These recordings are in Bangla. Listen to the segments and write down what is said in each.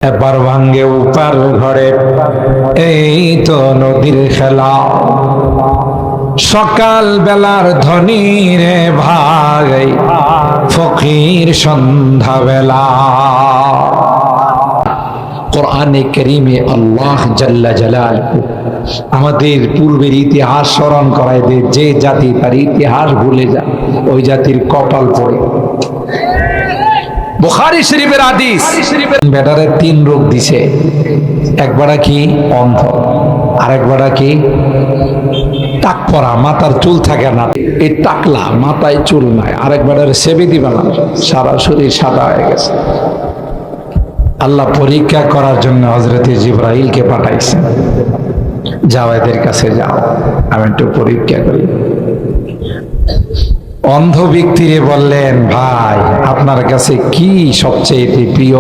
এপার ভাঙ্গে উপার ঘরে, এই তো নদীর খেলা। সকাল বেলার ধনী রে ভাই, ফকির সন্ধ্যা বেলা। কোরআনে কারীমে আল্লাহ জাল্লা জালালহু আমাদের পূর্বের ইতিহাস স্মরণ করায় দেয়। যে জাতি তার ইতিহাস ভুলে যায়, ওই জাতির কপাল পড়ে। বুখারী শরীফের হাদিস, বেটারে 3 রোগ দিছে। একবারে কি অন্ধ, আরেকবারে কি টাক পরা, মাথার চুল থাকে না, এই টাকলা, মাথায় চুল নাই। আরেকবারে সেবে দিবে না, সারা শরীর সাদা হয়ে গেছে। আল্লাহ পরীক্ষা করার জন্য হযরতে জিবরাইলকে পাঠাইছেন, যাও এদের কাছে যাও, আমি একটু পরীক্ষা করি। অন্ধ ব্যক্তিরে বললেন, ভাই আপনার কাছে কি সবচাইতে প্রিয়,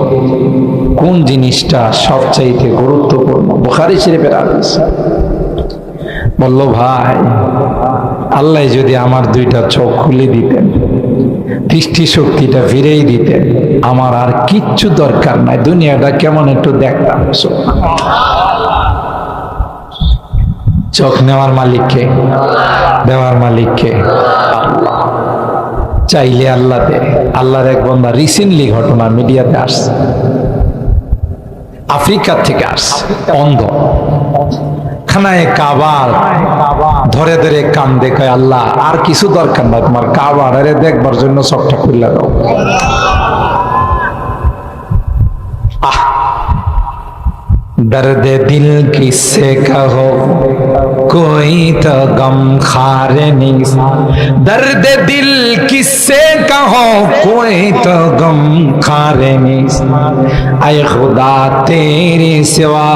কোন জিনিসটা সবচাইতে গুরুত্বপূর্ণ? বুখারী শরীফের হাদিস। বলল, ভাই আল্লাহ যদি আমার 2টা চোখ খুলে দিতেন, দৃষ্টি শক্তিটা ফিরেই দিতেন, আমার আর কিচ্ছু দরকার নাই, দুনিয়াটা কেমন একটু দেখতাম। চোখ নেওয়ার মালিককে, দেওয়ার মালিককে আল্লাহ। চাইলে আল্লাহ দেয়। আল্লাহর এক বান্দা রিসেন্টলি ঘটনা মিডিয়াতে আসছে, আফ্রিকা থেকে আসছে, অন্ধ, খানায় কাবা ধরে ধরে কান্দে, কয় আল্লাহ আর কিছু দরকার না, তোমার কাবা আরে দেখবার জন্য চোখটা খুলে দাও। दर्द दिल किससे कहो, कोई तो गम खारे नहीं। दर्द दिल किससे कहो, कोई तो गम खारे नहीं। ऐ खुदा तेरे सिवा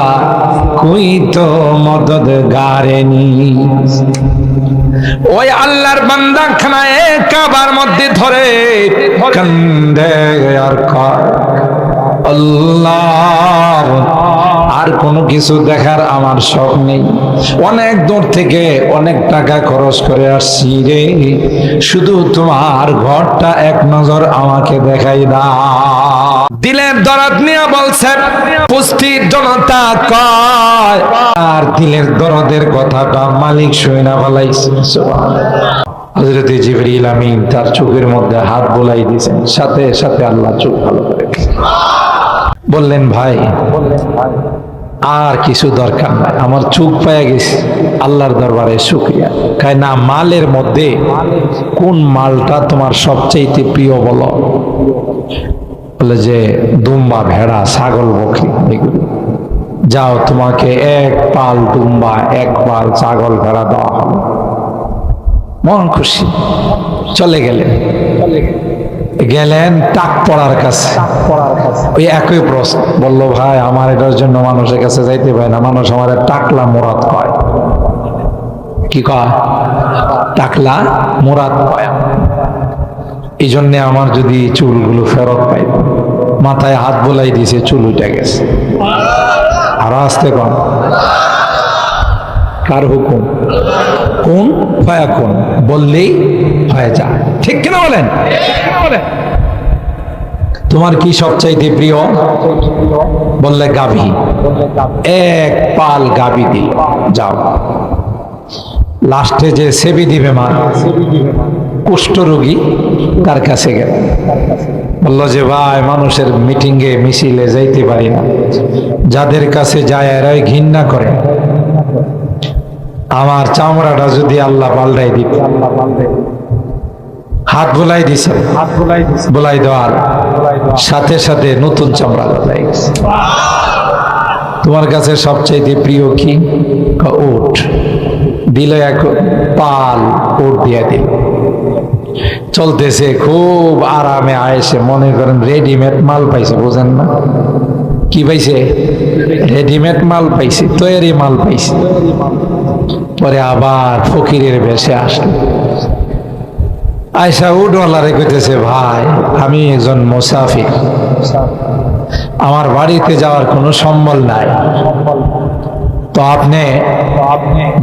कोई तो मददगार नहीं। ওই আল্লাহর বান্দা খানায় কাবার মধ্যে ধরে কান্দে আর কয়, আল্লাহ আর কোনো কিছু দেখার আমার শখ নেই, অনেক দূর থেকে অনেক টাকা খরচ করে আসছি রে, শুধু তোমার ঘরটা এক নজর আমাকে দেখাই দাও। দিলের দরদ নিয়ে বলছেন, উপস্থিত জনতা কয়, আর দিলের দরদের কথাটা মালিক শুনে ফেলাইছে। হযরতে জিবরিল আমিন তার চোখের মধ্যে হাত বুলাই দিয়েছেন, সাথে সাথে আল্লাহ চোখ ভালো করে দিয়েছেন। বললেন, ভাই আর কিছু দরকার নাই, আমার চোখ পেয়ে গেছে, আল্লাহর দরবারে শুকরিয়া। কায় না, মালের মধ্যে কোন মালটা তোমার সবচেয়ে প্রিয় বলো? বলে যে দুম্বা, ভেড়া, ছাগল, বকরি, এগুলো। যাও, তোমাকে 1 পাল দুম্বা, 1 পাল ছাগল, ভেড়া দেওয়া হবে। মন খুশি, চলে গেলেন। গেলেন টাক পড়ার কাছে, ওই একই প্রশ্ন। বলল, ভাই আমার এটার জন্য মানুষের কাছে যাইতে পারে না, মানুষ আমার টাকলা মুরাদ কয়। কি কয়? টাকলা মুরাদ কয়। এই জন্যে আমার যদি চুলগুলো ফেরত পাই। মাথায় হাত বোলাই দিয়েছে, চুল উঠে গেছে। আর আসতে কম, কার হুকুম? কোন ফায়া কোন বললেই হয়ে যায়, ঠিক কিনা বলেন? তোমার কি সবচাইতে প্রিয়? বললে গাভী। 1 পাল গাভী দিল, যাও। লাস্টে যে সেবি দিবে মা, কুষ্ঠ রোগী, তার কাছে গেল। বলল যে, ভাই মানুষের মিটিংয়ে মিছিলে যাইতে পারি না, যাদের কাছে যায় এরাই ঘৃণা করে, আমার চামড়াটা যদি আল্লাহ পাল্টাই দিত। হাত বোলাই দিছে, বোলাই দেওয়ার সাথে সাথে নতুন চামড়া গজাই গেছে। তোমার কাছে সবচাইতে প্রিয় কি? উট। দিল 1 পাল উট দিয়ে দিল। চলতেছে খুব আরামে আয়েসে, মনে করেন রেডিমেড মাল পাইছে, বুঝেন না? কি পাইছে? রেডিমেড মাল পাইছে, তৈরি মাল পাইছে। পরে আবার ফকিরের বেশে আসলো। আয়সা উটওয়ালারে কইতেছে, ভাই আমি একজন মুসাফির, আমার বাড়িতে যাওয়ার কোনো সম্বল নাই, তো আপনি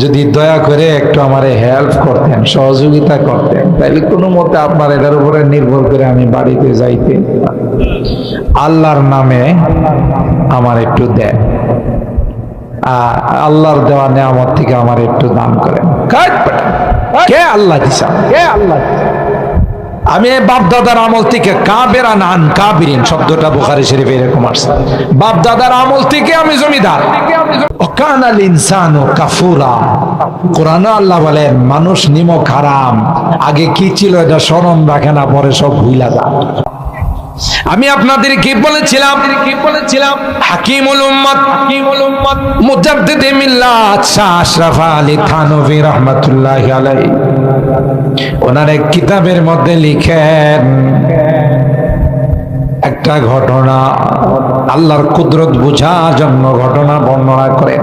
যদি দয়া করে একটু আমারে হেল্প করতেন, সহযোগিতা করতেন, তাইলে কোনো মতে আপনার এটার উপরে নির্ভর করে আমি বাড়িতে যাইতে। আল্লাহর নামে আমার একটু দেন, আল্লাহর দেওয়া নেয়ামত থেকে আমার একটু দান করেন। কে আল্লাহ দিছে? আমি বাপ দাদার আমল থেকে কাবেরা নান কাবিরিন শব্দটা বুখারী শরীফে এরকম আসছে। বাপ দাদার আমল থেকে আমি জমিদার। ওয়াকানাল ইনসানু কাফুরা। কোরআনে আল্লাহ বলেন মানুষ নিমক হারাম। আগে কি ছিল এটা স্মরণ রাখে না, পরে সব ভুইলা যায়। আমি আপনাদের কি বলেছিলাম হাকিমুল উম্মত মুজাদ্দিদে মিল্লাত শাহ আশরাফ আলী থানভী রাহমাতুল্লাহি আলাইহি ওনার এক কিতাবের মধ্যে লিখেন একটা ঘটনা, আল্লাহর কুদরত বোঝার জন্য ঘটনা বর্ণনা করেন।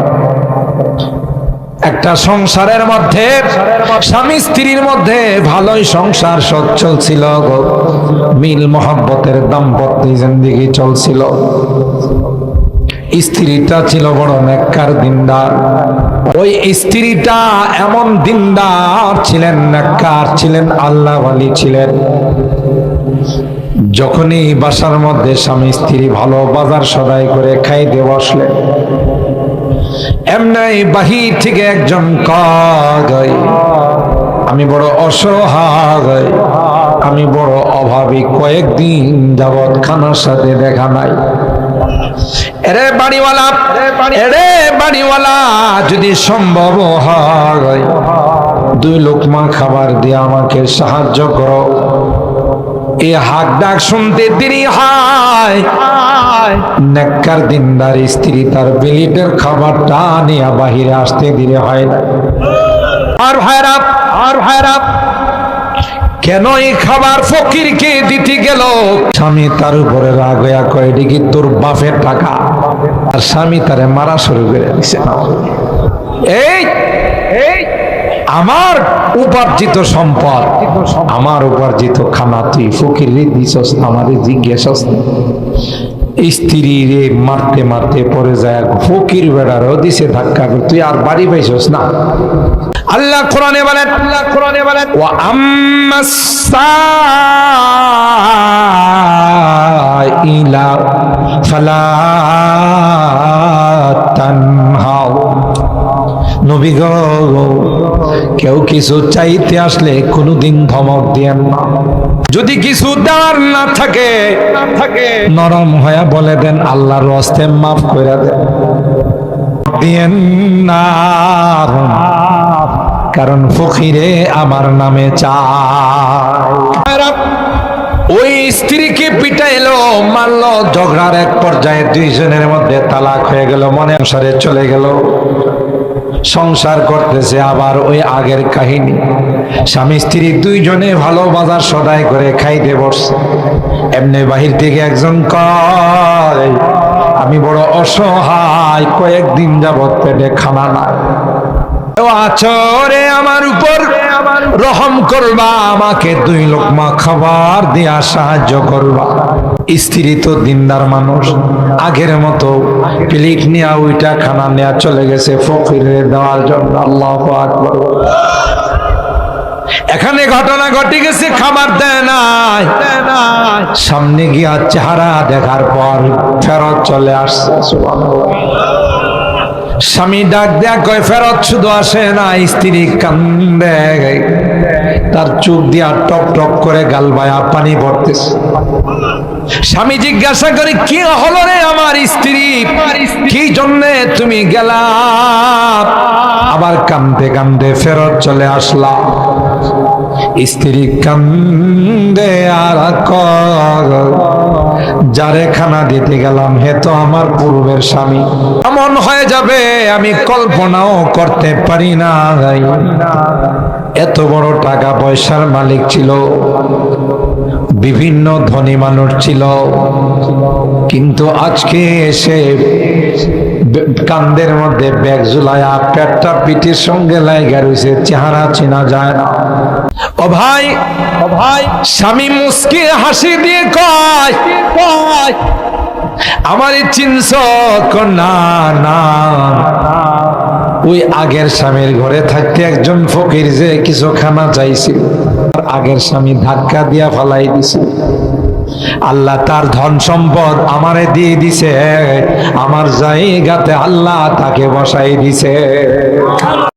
একটা সংসারের মধ্যে স্বামী স্ত্রীর মধ্যে ভালোই সংসার সচ্ছল ছিল, মিল মহব্বতের দাম্পত্য জিন্দেগি চলছিল। স্ত্রীটা ছিল বড় নেককার দিনদার। ওই স্ত্রীটা এমন দিনদার ছিলেন, নেককার ছিলেন, আল্লাহওয়ালি ছিলেন। যখনই বাসার মধ্যে স্বামী স্ত্রী ভালো বাজার সদাই করে খাইতে বসলেন, এমনি বাহির থেকে একজন কয় আমি বড় অসহায়, আমি বড় অভাবী, কয়েকদিন যাবৎ খানার সাথে দেখা নাই। এরে বাড়িওয়ালা যদি সম্ভব হয় 2 লোকমা খাবার দিয়ে আমাকে সাহায্য করো। এই হাক ডাক শুনতে দেরি হয়, নেককার দিনদার স্ত্রী তার প্লেটের খাবারটা নিয়ে বাহিরে আসতে দেরি হয় না। আর ভাইরা কেন এই খাবার ফকিরকে দিতে গেল? স্বামী তার উপরে রাগ হইয়া কয় এটি কি তোর বাপের টাকা? আর স্বামী তারে মারা শুরু করে দিছে। এই আমার উপার্জিত সম্পদ, আমার উপার্জিত খানা তুই ফকির দিছস, আমারে জিজ্ঞেস স্ত্রী রে মারতে মারতে পরে যায় ফকির বেড়ারও দিছে ধাক্কা, তুই আর বাড়ি পাইছস না। আল্লাহ কোরআনে বলেন ওয়া আম্মাস সাইলা ফালা তানহাউ। নবী গো, কেউ কিছু চাইতে আসলে কোনোদিন ধমক দিয়েন না। যদি কিছু দেওয়ার না থাকে নরম হয়ে বলে দেন আল্লাহর হস্তে মাফ করে দেন, দিয়েন না, কারণ ফকিরে আমার নামে চায়। ওই স্ত্রীকে পিটাইলো, মারলো, ঝগড়ার এক পর্যায়ে 2 জনের মধ্যে তালাক হয়ে গেল, মনে অনুসারে চলে গেল, সংসার করতেছে। আবার ওই আগের কাহিনী, স্বামী স্ত্রী 2 জনে ভালো বাজার সদাই করে খাইতে বসছে। এমনি বাহির থেকে একজন কয় আমি বড় অসহায়, কয়েকদিন যাবৎ পেটে খানা নাই, আচরে আমার উপর রহম করবা, আমাকে 2 লোকমা খাবার দিয়া সাহায্য করবা। স্ত্রী তো দিনদার মানুষ, আগের মতো প্লেট নিয়ে ওইটা খানা নেয়া চলে গেছে ফকিরের দেওয়ার জন্য। আল্লাহু আকবার। এখানে ঘটনা ঘটে গেছে, খাবার দেয় নাই, সামনে গিয়া চেহারা দেখার পর ফেরত চলে আসছে। সুবহানাল্লাহ। স্বামী ডাক দেয়া কয় ফেরত শুধু আসে না, স্ত্রী কান্দে, তার চোখ দিয়া টপ টপ করে গাল বায়া পানি পড়তেছে। স্বামী জিজ্ঞাসা করে কি হলো রে আমার স্ত্রী, কি জন্যে তুমি গেলা? আবার কান্দে কান্দে ফেরত চলে আসলা। স্ত্রী কান্দে আর যারে খানা দিতে গেলাম হে তো আমার পূর্বের স্বামী, এমন হয়ে যাবে আমি কল্পনাও করতে পারি না। এত বড় টাকা পয়সার মালিক ছিল, বিভিন্ন ধনী মানুষ ছিল, কিন্তু আজকে এসে কান্দের মধ্যে ব্যাগ ঝুলায়া পেটটা পিঠের সঙ্গে লাগা রয়েছে, চেহারা চেনা যায় না। ও ভাই স্বামী মুস্কি হাসি দিয়ে কয় আমারে চিনছ? না না, ওই আগের স্বামীর ঘরে থাকতে একজন ফকির যে কিছু খানা চাইছিল, আগের স্বামী ধাক্কা দিয়া ফালাই দিছিল। আল্লাহ তার ধন সম্পদ আমারে দিয়ে দিছে, আমার জায়গাতে আল্লাহ তাকে বসাই দিছে।